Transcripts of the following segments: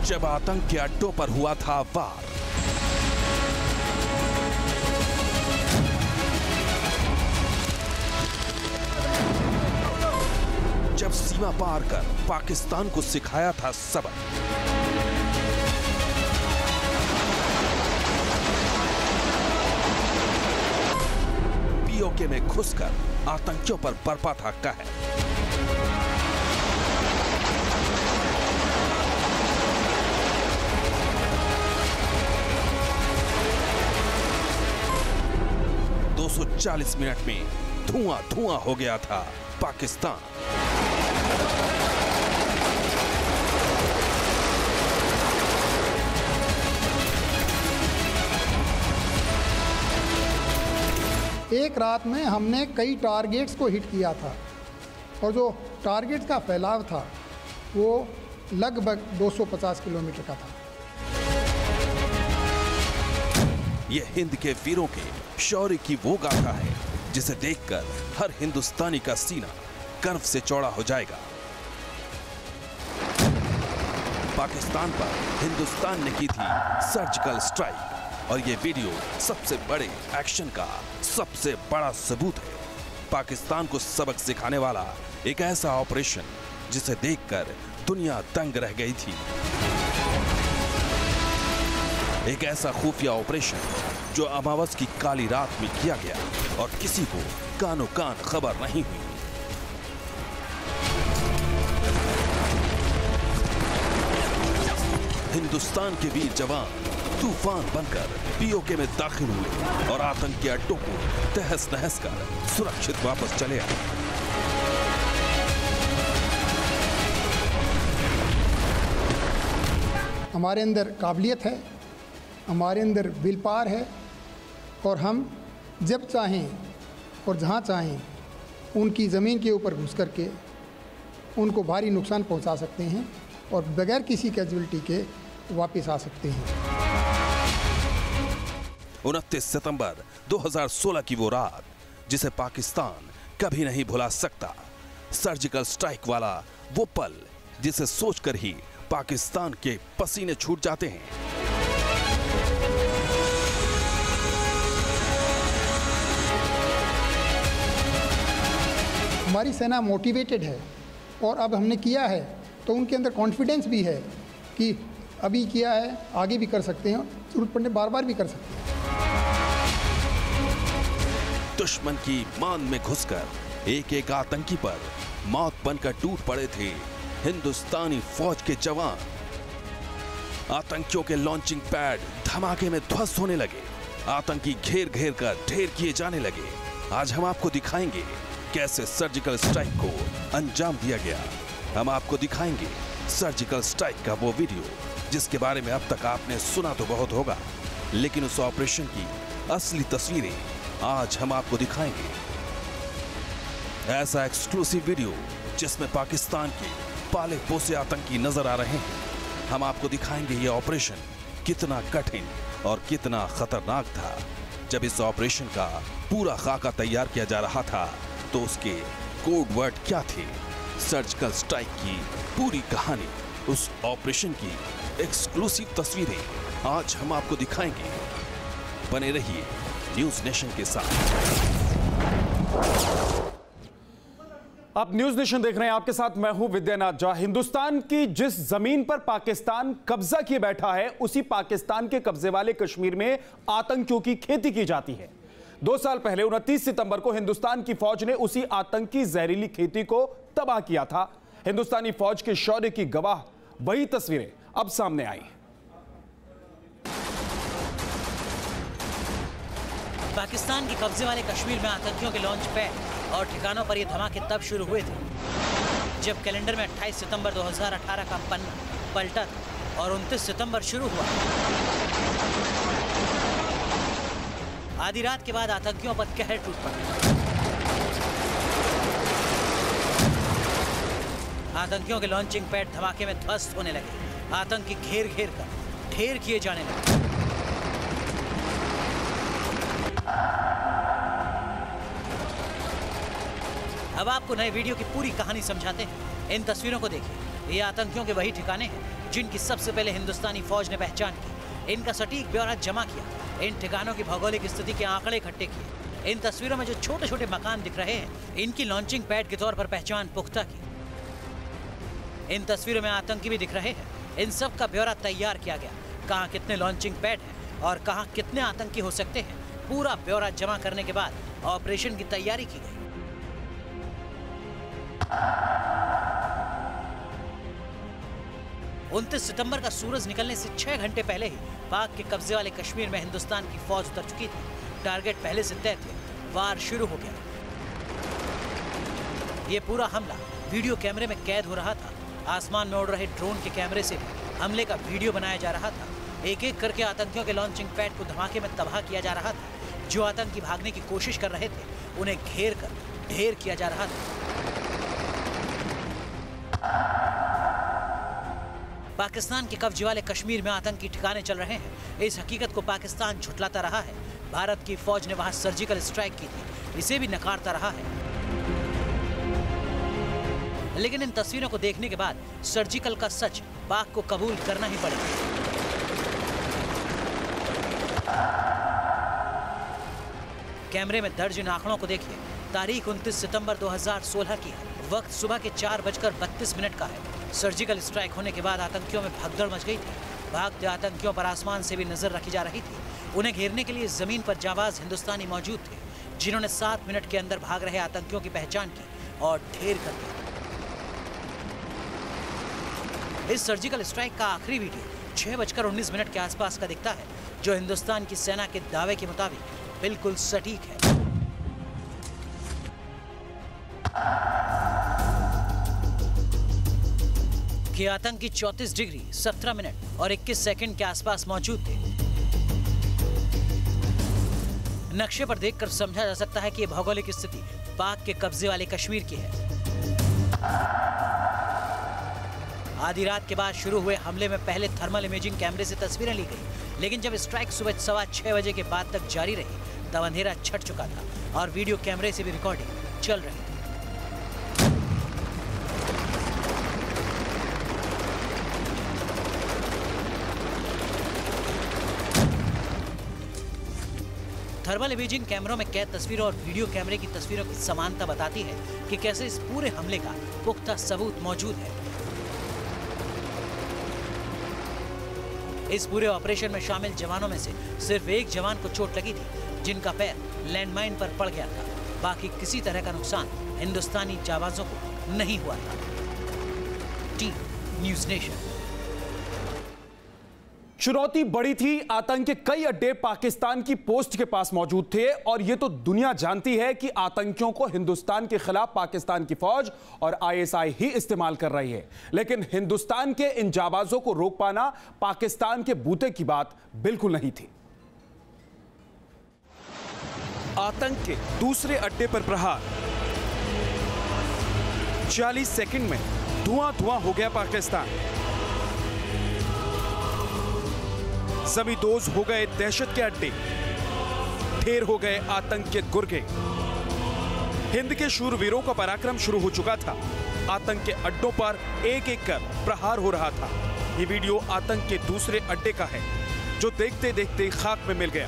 जब आतंक के अड्डों पर हुआ था वार। जब सीमा पार कर पाकिस्तान को सिखाया था सबक। पीओके में घुसकर आतंकियों पर बरपा था कहर। दो 240 मिनट में धुआं धुआं हो गया था पाकिस्तान। एक रात में हमने कई टारगेट्स को हिट किया था और जो टारगेट्स का फैलाव था वो लगभग 250 किलोमीटर का था। ये हिंद के वीरों के शौर्य की वो गाथा है जिसे देखकर हर हिंदुस्तानी का सीना गर्व से चौड़ा हो जाएगा। पाकिस्तान पर हिंदुस्तान ने की थी सर्जिकल स्ट्राइक और ये वीडियो सबसे बड़े एक्शन का सबसे बड़ा सबूत है। पाकिस्तान को सबक सिखाने वाला एक ऐसा ऑपरेशन जिसे देखकर दुनिया दंग रह गई थी। एक ऐसा खुफिया ऑपरेशन जो अमावस की काली रात में किया गया और किसी को कानो कान खबर नहीं हुई। हिंदुस्तान के वीर जवान तूफान बनकर पीओके में दाखिल हुए और आतंकी अड्डों को तहस नहस कर सुरक्षित वापस चले आए। हमारे अंदर काबिलियत है, हमारे अंदर विल पावर है और हम जब चाहें और जहां चाहें उनकी ज़मीन के ऊपर घुस करके उनको भारी नुकसान पहुंचा सकते हैं और बगैर किसी कैजुअल्टी के वापस आ सकते हैं। 29 सितंबर 2016 की वो रात जिसे पाकिस्तान कभी नहीं भुला सकता। सर्जिकल स्ट्राइक वाला वो पल जिसे सोचकर ही पाकिस्तान के पसीने छूट जाते हैं। हमारी सेना मोटिवेटेड है और अब हमने किया है तो उनके अंदर कॉन्फिडेंस भी है कि अभी किया है आगे भी कर सकते हैं, जरूरत पड़ने बार बार भी कर सकते हैं। दुश्मन की मान में घुसकर एक एक आतंकी पर मौत बनकर टूट पड़े थे हिंदुस्तानी फौज के जवान। आतंकियों के लॉन्चिंग पैड धमाके में ध्वस्त होने लगे। आतंकी घेर घेर कर ढेर किए जाने लगे। आज हम आपको दिखाएंगे कैसे सर्जिकल स्ट्राइक को अंजाम दिया गया। हम आपको दिखाएंगे सर्जिकल स्ट्राइक का वो वीडियो जिसके बारे में अब तक आपने सुना तो बहुत होगा, लेकिन उस ऑपरेशन की असली तस्वीरें आज हम आपको दिखाएंगे। ऐसा एक्सक्लूसिव वीडियो जिसमें पाकिस्तान के पाले पोसे आतंकी नजर आ रहे हैं। हम आपको दिखाएंगे ये ऑपरेशन कितना कठिन और कितना खतरनाक था। जब इस ऑपरेशन का पूरा खाका तैयार किया जा रहा था तो उसके कोड वर्ड क्या थे, सर्जिकल स्ट्राइक की पूरी कहानी, उस ऑपरेशन की एक्सक्लूसिव तस्वीरें आज हम आपको दिखाएंगे। बने रहिए न्यूज़ नेशन के साथ। आप न्यूज़ नेशन देख रहे हैं, आपके साथ मैं हूं विद्यानाथ झा। हिंदुस्तान की जिस जमीन पर पाकिस्तान कब्जा किए बैठा है उसी पाकिस्तान के कब्जे वाले कश्मीर में आतंकियों की खेती की जाती है। 2 साल पहले 29 सितंबर को हिंदुस्तान की फौज ने उसी आतंकी जहरीली खेती को तबाह किया था। हिंदुस्तानी फौज के शौर्य की गवाह वही तस्वीरें अब सामने आई। पाकिस्तान के कब्जे वाले कश्मीर में आतंकियों के लॉन्च पैड और ठिकानों पर ये धमाके तब शुरू हुए थे जब कैलेंडर में 28 सितंबर 2018 का पन्ना पलटा था और 29 सितंबर शुरू हुआ। आधी रात के बाद आतंकियों पर कहर टूट पड़ा। आतंकियों के लॉन्चिंग पैड धमाके में ध्वस्त होने लगे। आतंकी घेर घेर कर ढेर किए जाने लगे। अब आपको नए वीडियो की पूरी कहानी समझाते हैं। इन तस्वीरों को देखिए। ये आतंकियों के वही ठिकाने हैं जिनकी सबसे पहले हिंदुस्तानी फौज ने पहचान की, इनका सटीक ब्यौरा जमा किया, इन ठिकानों की भौगोलिक स्थिति के आंकड़े इकट्ठे किए। इन तस्वीरों में जो छोटे छोटे मकान दिख रहे हैं, इनकी लॉन्चिंग पैड के तौर पर पहचान पुख्ता की। इन तस्वीरों में आतंकी भी दिख रहे हैं, इन सब का ब्यौरा तैयार किया गया, कहां कितने लॉन्चिंग पैड हैं और कहां कितने आतंकी हो सकते हैं। पूरा ब्यौरा जमा करने के बाद ऑपरेशन की तैयारी की गई। 29 सितंबर का सूरज निकलने से 6 घंटे पहले ही पाक के कब्जे वाले कश्मीर में हिंदुस्तान की फौज उतर चुकी थी। टारगेट पहले से तय थे, वार शुरू हो गया। ये पूरा हमला वीडियो कैमरे में कैद हो रहा था। आसमान में उड़ रहे ड्रोन के कैमरे से भी हमले का वीडियो बनाया जा रहा था। एक एक करके आतंकियों के लॉन्चिंग पैड को धमाके में तबाह किया जा रहा था। जो आतंकी भागने की कोशिश कर रहे थे, उन्हें घेर कर ढेर किया जा रहा था। पाकिस्तान के कब्जे वाले कश्मीर में आतंकी ठिकाने चल रहे हैं, इस हकीकत को पाकिस्तान झुठलाता रहा है। भारत की फौज ने वहां सर्जिकल स्ट्राइक की थी, इसे भी नकारता रहा है। लेकिन इन तस्वीरों को देखने के बाद सर्जिकल का सच पाक को कबूल करना ही पड़ेगा। कैमरे में दर्ज इन आंकड़ों को देखिए। तारीख 29 सितंबर 2016 की है। वक्त सुबह के 4:32 का है। सर्जिकल स्ट्राइक होने के बाद आतंकियों में भगदड़ मच गई थी। भागते आतंकियों पर आसमान से भी नजर रखी जा रही थी। उन्हें घेरने के लिए जमीन पर जाबाज हिंदुस्तानी मौजूद थे, जिन्होंने 7 मिनट के अंदर भाग रहे आतंकियों की पहचान की और ढेर कर दिया। इस सर्जिकल स्ट्राइक का आखिरी वीडियो 6:19 के आसपास का दिखता है, जो हिंदुस्तान की सेना के दावे के मुताबिक बिल्कुल सटीक है। कि आतंकी 34 डिग्री 17 मिनट और 21 सेकंड के आसपास मौजूद थे। नक्शे पर देखकर समझा जा सकता है कि यह भौगोलिक स्थिति पाक के कब्जे वाले कश्मीर की है। आधी रात के बाद शुरू हुए हमले में पहले थर्मल इमेजिंग कैमरे से तस्वीरें ली गई, लेकिन जब स्ट्राइक सुबह 6:15 बजे के बाद तक जारी रही, तब अंधेरा छट चुका था और वीडियो कैमरे से भी रिकॉर्डिंग चल रही थी। थर्मल इमेजिंग कैमरों में कैद तस्वीरों और वीडियो कैमरे की तस्वीरों की समानता बताती है कि कैसे इस पूरे हमले का पुख्ता सबूत मौजूद है। इस पूरे ऑपरेशन में शामिल जवानों में से सिर्फ एक जवान को चोट लगी थी, जिनका पैर लैंडमाइन पर पड़ गया था। बाकी किसी तरह का नुकसान हिंदुस्तानी जाबाजों को नहीं हुआ था। Team news nation. चुनौती बड़ी थी। आतंक के कई अड्डे पाकिस्तान की पोस्ट के पास मौजूद थे और यह तो दुनिया जानती है कि आतंकियों को हिंदुस्तान के खिलाफ पाकिस्तान की फौज और आईएसआई ही इस्तेमाल कर रही है। लेकिन हिंदुस्तान के इन जाबाजों को रोक पाना पाकिस्तान के बूते की बात बिल्कुल नहीं थी। आतंक के दूसरे अड्डे पर प्रहार। 40 सेकंड में धुआं हो गया पाकिस्तान। जमींदोज हो गए दहशत के अड्डे, ढेर हो गए आतंक के गुर्गे। हिंद के शूरवीरों का पराक्रम शुरू हो चुका था। आतंक के अड्डों पर एक एक कर प्रहार हो रहा था। ये वीडियो आतंक के दूसरे अड्डे का है, जो देखते देखते खाक में मिल गया।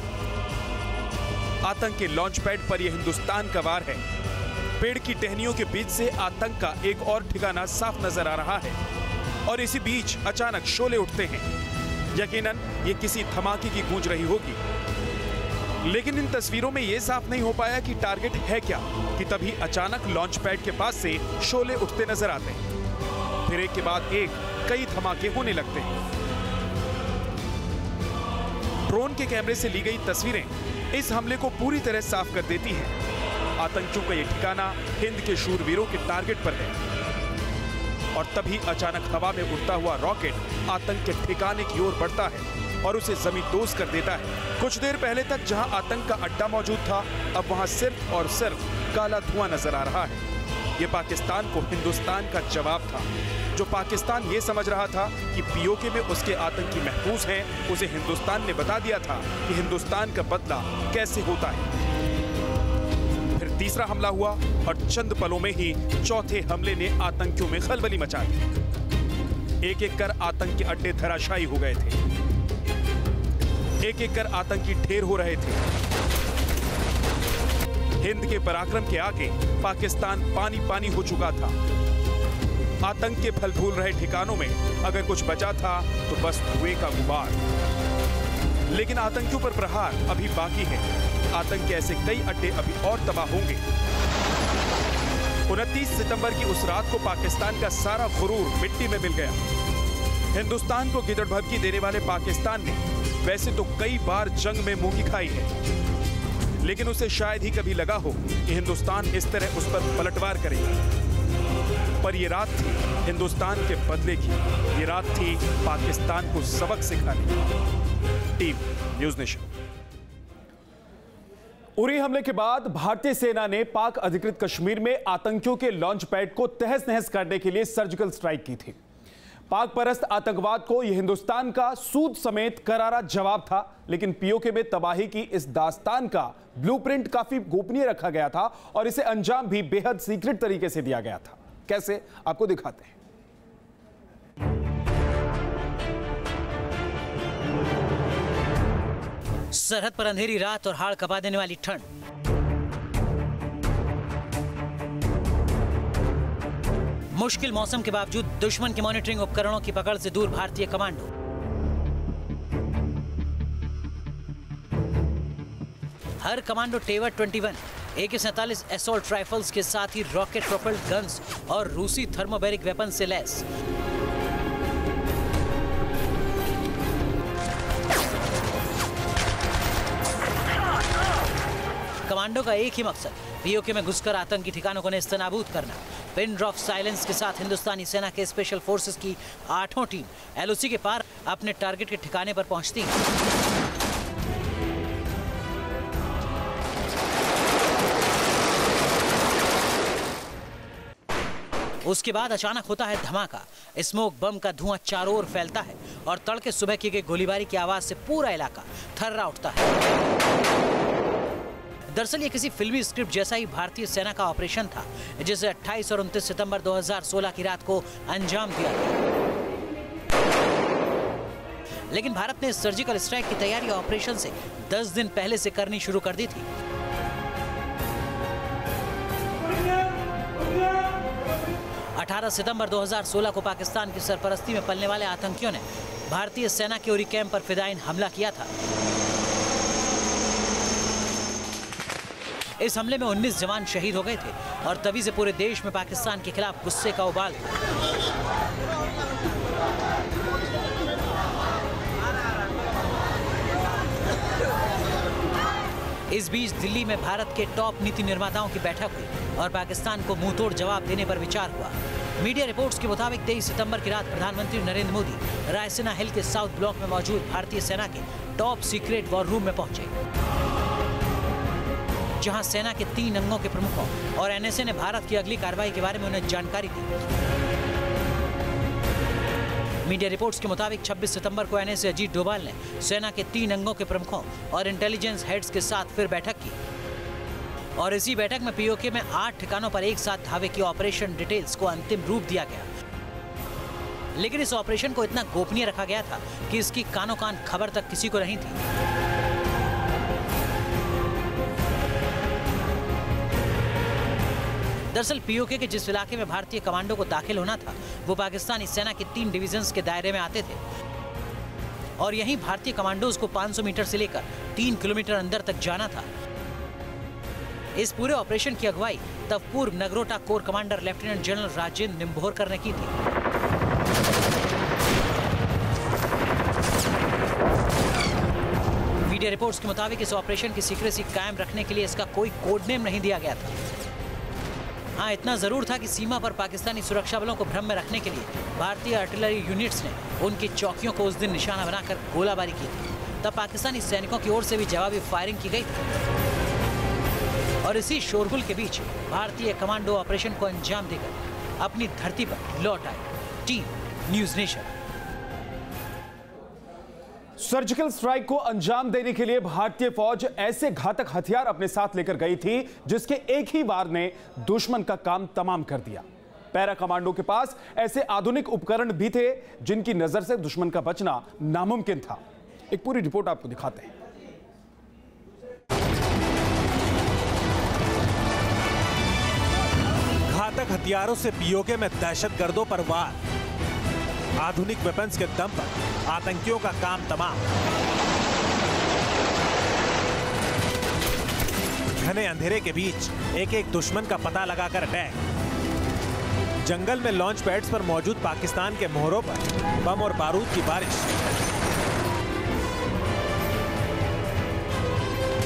आतंक के लॉन्च पैड पर यह हिंदुस्तान का वार है। पेड़ की टहनियों के बीच से आतंक का एक और ठिकाना साफ नजर आ रहा है और इसी बीच अचानक शोले उठते हैं। यकीनन ये किसी धमाके की गूंज रही होगी, लेकिन इन तस्वीरों में यह साफ नहीं हो पाया कि टारगेट है क्या कि तभी अचानक लॉन्च पैड के पास से शोले उठते नजर आते हैं। फिर एक के बाद एक कई धमाके होने लगते हैं। ड्रोन के कैमरे से ली गई तस्वीरें इस हमले को पूरी तरह साफ कर देती हैं। आतंकियों का यह ठिकाना हिंद के शूरवीरों के टारगेट पर है और तभी अचानक हवा में उड़ता हुआ रॉकेट आतंक के ठिकाने की ओर बढ़ता है और उसे जमींदोज कर देता है। कुछ देर पहले तक जहां आतंक का अड्डा मौजूद था, अब वहां सिर्फ और सिर्फ काला धुआं नजर आ रहा है। ये पाकिस्तान को हिंदुस्तान का जवाब था। जो पाकिस्तान ये समझ रहा था कि पीओके में उसके आतंकी महफूज हैं, उसे हिंदुस्तान ने बता दिया था कि हिंदुस्तान का बदला कैसे होता है। फिर तीसरा हमला हुआ और चंद पलों में ही चौथे हमले ने आतंकियों में खलबली मचा दी। एक एक कर आतंक के अड्डे धराशायी हो गए थे, एक एक कर आतंकी ढेर हो रहे थे। हिंद के पराक्रम के आगे पाकिस्तान पानी पानी हो चुका था। आतंक के फल फूल रहे ठिकानों में अगर कुछ बचा था तो बस धुएं का गुबार। लेकिन आतंकियों पर प्रहार अभी बाकी है। आतंक के ऐसे कई अड्डे अभी और तबाह होंगे। 29 सितंबर की उस रात को पाकिस्तान का सारा गुरूर मिट्टी में मिल गया। हिंदुस्तान को गिदड़ भभकी देने वाले पाकिस्तान ने वैसे तो कई बार जंग में मुंह की खाई है, लेकिन उसे शायद ही कभी लगा हो कि हिंदुस्तान इस तरह उस पर पलटवार करेगा। पर ये रात थी हिंदुस्तान के बदले की, ये रात थी पाकिस्तान को सबक सिखाने की। Team news nation. उरी हमले के बाद भारतीय सेना ने पाक अधिकृत कश्मीर में आतंकियों के लॉन्च पैड को तहस नहस करने के लिए सर्जिकल स्ट्राइक की थी। पाक परस्त आतंकवाद को यह हिंदुस्तान का सूद समेत करारा जवाब था, लेकिन पीओके में तबाही की इस दास्तान का ब्लूप्रिंट काफी गोपनीय रखा गया था और इसे अंजाम भी बेहद सीक्रेट तरीके से दिया गया था। कैसे, आपको दिखाते हैं। सरहद पर अंधेरी रात और हाड़ कपा देने वाली ठंड। मुश्किल मौसम के बावजूद दुश्मन के मॉनिटरिंग उपकरणों की पकड़ से दूर भारतीय कमांडो। हर कमांडो टेवर 21, AK-47 असॉल्ट राइफल्स के साथ ही रॉकेट प्रोपेल्ड गन्स और रूसी थर्मोबैरिक वेपन से लैस। कमांडो का एक ही मकसद, पीओके में घुसकर आतंकी ठिकानों को नेस्तनाबूद करना। पिन ड्रॉप साइलेंस के साथ हिंदुस्तानी सेना के स्पेशल फोर्सेस की 8वीं टीम LOC के पार अपने टारगेट के ठिकाने पर पहुंचती है। उसके बाद अचानक होता है धमाका। स्मोक बम का धुआं चारों ओर फैलता है और तड़के सुबह की गई गोलीबारी की आवाज से पूरा इलाका थर्रा उठता है। दरअसल ये किसी फिल्मी स्क्रिप्ट जैसा ही भारतीय सेना का ऑपरेशन था, जिसे 28 और 29 सितंबर 2016 की रात को अंजाम दिया गया। लेकिन भारत ने सर्जिकल स्ट्राइक की तैयारी ऑपरेशन से 10 दिन पहले से करनी शुरू कर दी थी। अठारह सितंबर 2016 को पाकिस्तान की सरपरस्ती में पलने वाले आतंकियों ने भारतीय सेना के उरी कैंप पर फिदायीन हमला किया था। इस हमले में 19 जवान शहीद हो गए थे और तभी से पूरे देश में पाकिस्तान के खिलाफ गुस्से का उबाल था। इस बीच दिल्ली में भारत के टॉप नीति निर्माताओं की बैठक हुई और पाकिस्तान को मुंहतोड़ जवाब देने पर विचार हुआ। मीडिया रिपोर्ट्स के मुताबिक 23 सितंबर की रात प्रधानमंत्री नरेंद्र मोदी रायसीना हिल के साउथ ब्लॉक में मौजूद भारतीय सेना के टॉप सीक्रेट वॉर रूम में पहुंचे, जहां सेना के 3 अंगों के प्रमुखों और NSA ने भारत की अगली कार्रवाई के बारे में उन्हें जानकारी दी। मीडिया रिपोर्ट्स के मुताबिक 26 सितंबर को NSA अजीत डोभाल ने सेना के 3 अंगों के प्रमुखों और इंटेलिजेंस हेड्स के साथ फिर बैठक की और इसी बैठक में पीओके में 8 ठिकानों पर एक साथ धावे की ऑपरेशन डिटेल्स को अंतिम रूप दिया गया। लेकिन इस ऑपरेशन को इतना गोपनीय रखा गया था कि इसकी कानो कान खबर तक किसी को नहीं थी। दरअसल पीओके के जिस इलाके में भारतीय कमांडो को दाखिल होना था, वो पाकिस्तानी सेना के 3 डिवीजन्स के दायरे में आते थे और यहीं भारतीय कमांडोज को 500 मीटर से लेकर 3 किलोमीटर अंदर तक जाना था। इस पूरे ऑपरेशन की अगुवाई तब पूर्व Nagrota corps commander lieutenant general Rajendra Nimbhorkar ने की थी। मीडिया रिपोर्ट्स के मुताबिक इस ऑपरेशन की सीक्रेसी कायम रखने के लिए इसका कोई कोड नेम नहीं दिया गया था। हाँ, इतना जरूर था कि सीमा पर पाकिस्तानी सुरक्षा बलों को भ्रम में रखने के लिए भारतीय आर्टिलरी यूनिट्स ने उनकी चौकियों को उस दिन निशाना बनाकर गोलाबारी की थी। तब पाकिस्तानी सैनिकों की ओर से भी जवाबी फायरिंग की गई थी और इसी शोरगुल के बीच भारतीय कमांडो ऑपरेशन को अंजाम देकर अपनी धरती पर लौट आए। Team news nation. Surgical strike को अंजाम देने के लिए भारतीय फौज ऐसे घातक हथियार अपने साथ लेकर गई थी जिसके एक ही वार ने दुश्मन का काम तमाम कर दिया। पैरा कमांडो के पास ऐसे आधुनिक उपकरण भी थे जिनकी नजर से दुश्मन का बचना नामुमकिन था। एक पूरी रिपोर्ट आपको दिखाते हैं। घातक हथियारों से पीओके में दहशतगर्दों पर वार, आधुनिक वेपन्स के दम पर आतंकियों का काम तमाम। घने अंधेरे के बीच एक एक दुश्मन का पता लगाकर अटैक। जंगल में लॉन्च पैड्स पर मौजूद पाकिस्तान के मोहरों पर बम और बारूद की बारिश।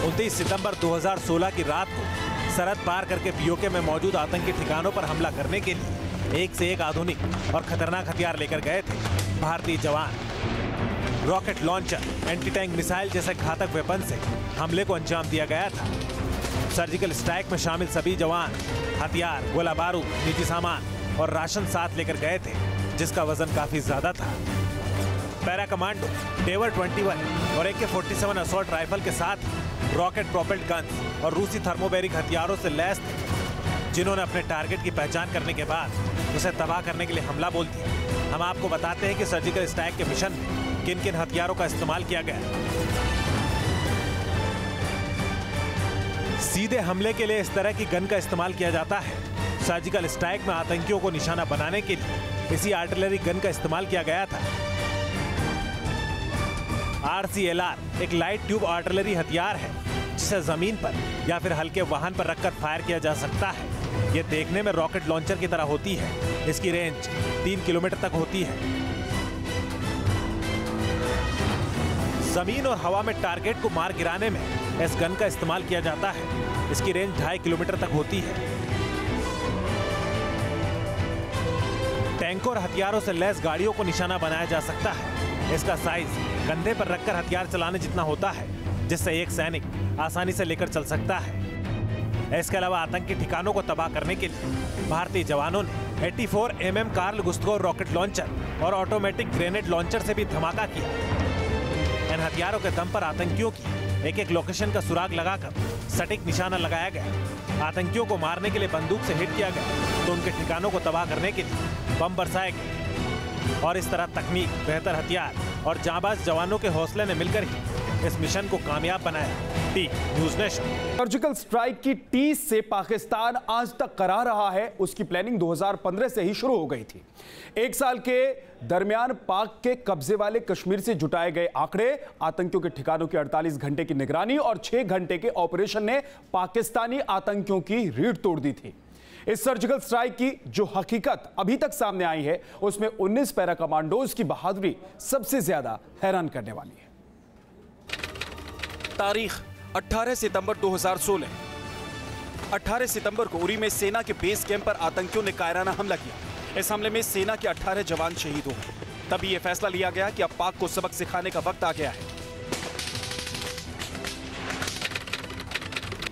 29 सितंबर 2016 की रात को सरहद पार करके पीओके में मौजूद आतंकी ठिकानों पर हमला करने के लिए एक से एक आधुनिक और खतरनाक हथियार लेकर गए थे भारतीय जवान। Rocket launcher, anti tank missile जैसे घातक वेपन से हमले को अंजाम दिया गया था। सर्जिकल स्ट्राइक में शामिल सभी जवान हथियार, गोला बारूद, निजी सामान और राशन साथ लेकर गए थे, जिसका वजन काफी ज्यादा था। पैरा कमांडो टेवर 21 और AK-47 असॉल्ट राइफल के साथ रॉकेट प्रोपेल्ड गन्स और रूसी थर्मोबैरिक हथियारों से लैस थे, जिन्होंने अपने टारगेट की पहचान करने के बाद उसे तबाह करने के लिए हमला बोल दिया। हम आपको बताते हैं कि सर्जिकल स्ट्राइक के मिशन में किन किन हथियारों का इस्तेमाल किया गया। सीधे हमले के लिए इस तरह की गन का इस्तेमाल किया जाता है। सर्जिकल स्ट्राइक में आतंकियों को निशाना बनाने के लिए इसी आर्टिलरी गन का इस्तेमाल किया गया था। RCLR एक लाइट ट्यूब आर्टिलरी हथियार है, जिसे जमीन पर या फिर हल्के वाहन पर रखकर फायर किया जा सकता है। ये देखने में रॉकेट लॉन्चर की तरह होती है। इसकी रेंज 3 किलोमीटर तक होती है। जमीन और हवा में टारगेट को मार गिराने में इस गन का इस्तेमाल किया जाता है। इसकी रेंज 2.5 किलोमीटर तक होती है। टैंकों और हथियारों से लैस गाड़ियों को निशाना बनाया जा सकता है। इसका साइज कंधे पर रखकर हथियार चलाने जितना होता है, जिससे एक सैनिक आसानी से लेकर चल सकता है। इसके अलावा आतंकी ठिकानों को तबाह करने के लिए भारतीय जवानों ने 84 mm Carl Gustaf rocket launcher और ऑटोमेटिक ग्रेनेड लॉन्चर से भी धमाका किया। इन हथियारों के दम पर आतंकियों की एक एक लोकेशन का सुराग लगाकर सटीक निशाना लगाया गया। आतंकियों को मारने के लिए बंदूक से हिट किया गया तो उनके ठिकानों को तबाह करने के लिए बम बरसाए गए। और इस तरह तकनीक, बेहतर हथियार और जांबाज जवानों के हौसले ने मिलकर ही इस मिशन को कामयाब बनाया। T news nation. Surgical strike की टीस से पाकिस्तान आज तक करा रहा है, उसकी प्लानिंग 2015 से ही शुरू हो गई थी। एक साल के दरमियान पाक के कब्जे वाले कश्मीर से जुटाए गए आंकड़े, आतंकियों के ठिकानों की 48 घंटे की निगरानी और 6 घंटे के ऑपरेशन ने पाकिस्तानी आतंकियों की रीढ़ तोड़ दी थी। इस सर्जिकल स्ट्राइक की जो हकीकत अभी तक सामने आई है, उसमें 19 पैरा कमांडोज की बहादुरी सबसे ज्यादा हैरान करने वाली है। तारीख 18 सितंबर 2016। 18 सितंबर को उरी में सेना के बेस कैंप पर आतंकियों ने कायराना हमला किया। इस हमले में सेना के 18 जवान शहीद हो गए। तभी यह फैसला लिया गया कि अब पाक को सबक सिखाने का वक्त आ गया है।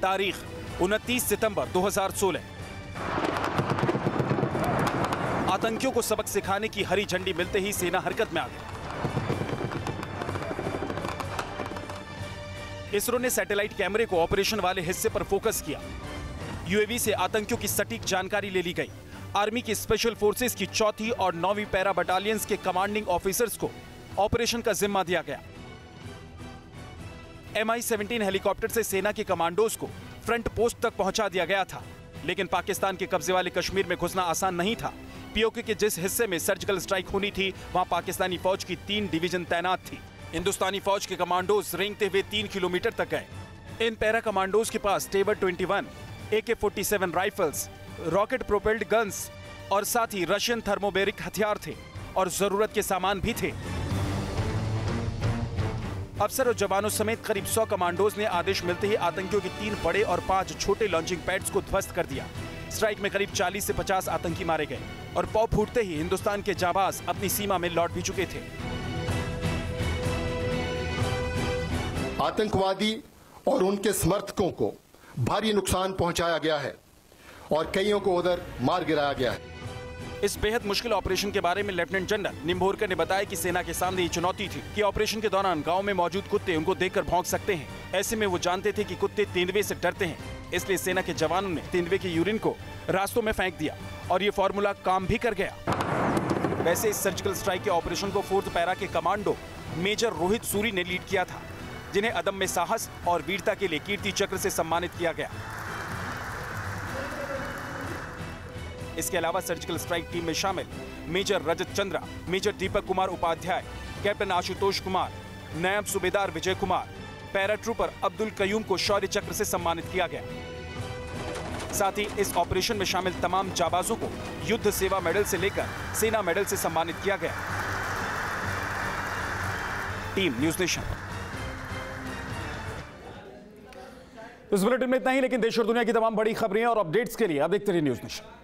तारीख 29 सितंबर 2016। आतंकियों को सबक सिखाने की हरी झंडी मिलते ही सेना हरकत में आ गई। इसरो ने सैटेलाइट कैमरे को ऑपरेशन वाले हिस्से पर फोकस किया। यूएवी से आतंकियों की सटीक जानकारी ले ली गई। आर्मी की स्पेशल फोर्सेस की 4वीं और 9वीं पैरा बटालियंस के कमांडिंग ऑफिसर्स को ऑपरेशन का जिम्मा दिया गया। MI-17 हेलीकॉप्टर से सेना के कमांडोज को फ्रंट पोस्ट तक पहुंचा दिया गया था। लेकिन पाकिस्तान के कब्जे वाले कश्मीर में घुसना आसान नहीं था। पीओके के जिस हिस्से में सर्जिकल स्ट्राइक होनी थी, वहां पाकिस्तानी फौज की 3 डिवीजन तैनात थी। हिंदुस्तानी फौज के कमांडोज रेंगते हुए 3 किलोमीटर तक गए। इन पैरा कमांडोज के पास टेवर 21, AK-47 rifles, rocket propelled guns और साथ ही रशियन थर्मोबैरिक हथियार थे और जरूरत के सामान भी थे। अफसर और जवानों समेत करीब 100 कमांडोज ने आदेश मिलते ही आतंकियों के 3 बड़े और 5 छोटे लॉन्चिंग पैड्स को ध्वस्त कर दिया। स्ट्राइक में करीब 40 से 50 आतंकी मारे गए और पौ फूटते ही हिंदुस्तान के जाबाज अपनी सीमा में लौट भी चुके थे। आतंकवादी और उनके समर्थकों को भारी नुकसान पहुंचाया गया है और कईयों को उधर मार गिराया गया है। इस बेहद मुश्किल ऑपरेशन के बारे में लेफ्टिनेंट जनरल निम्भोरकर ने बताया कि सेना के सामने ये चुनौती थी कि ऑपरेशन के दौरान गांव में मौजूद कुत्ते उनको देखकर भौंक सकते हैं। ऐसे में वो जानते थे कि कुत्ते तेंदुए से डरते हैं, इसलिए सेना के जवानों ने तेंदुए के यूरिन को रास्तों में फेंक दिया और ये फॉर्मूला काम भी कर गया। वैसे इस सर्जिकल स्ट्राइक के ऑपरेशन को 4th पैरा के कमांडो मेजर रोहित सूरी ने लीड किया था, जिन्हें अदम्य साहस और वीरता के लिए कीर्ति चक्र से सम्मानित किया गया। इसके अलावा सर्जिकल स्ट्राइक टीम में शामिल मेजर रजत चंद्रा, मेजर दीपक कुमार उपाध्याय, कैप्टन आशुतोष कुमार, नायब सूबेदार विजय कुमार, पैरा ट्रूपर अब्दुल कयूम को शौर्य चक्र से सम्मानित किया गया। साथ ही इस ऑपरेशन में शामिल तमाम जाबाजों को युद्ध सेवा मेडल से लेकर सेना मेडल से सम्मानित किया गया। Team news nation. इस बुलेटिन में इतना ही, लेकिन देश और दुनिया की तमाम बड़ी खबरें और अपडेट्स के लिए आप देखते रहिए न्यूज़ नेशन।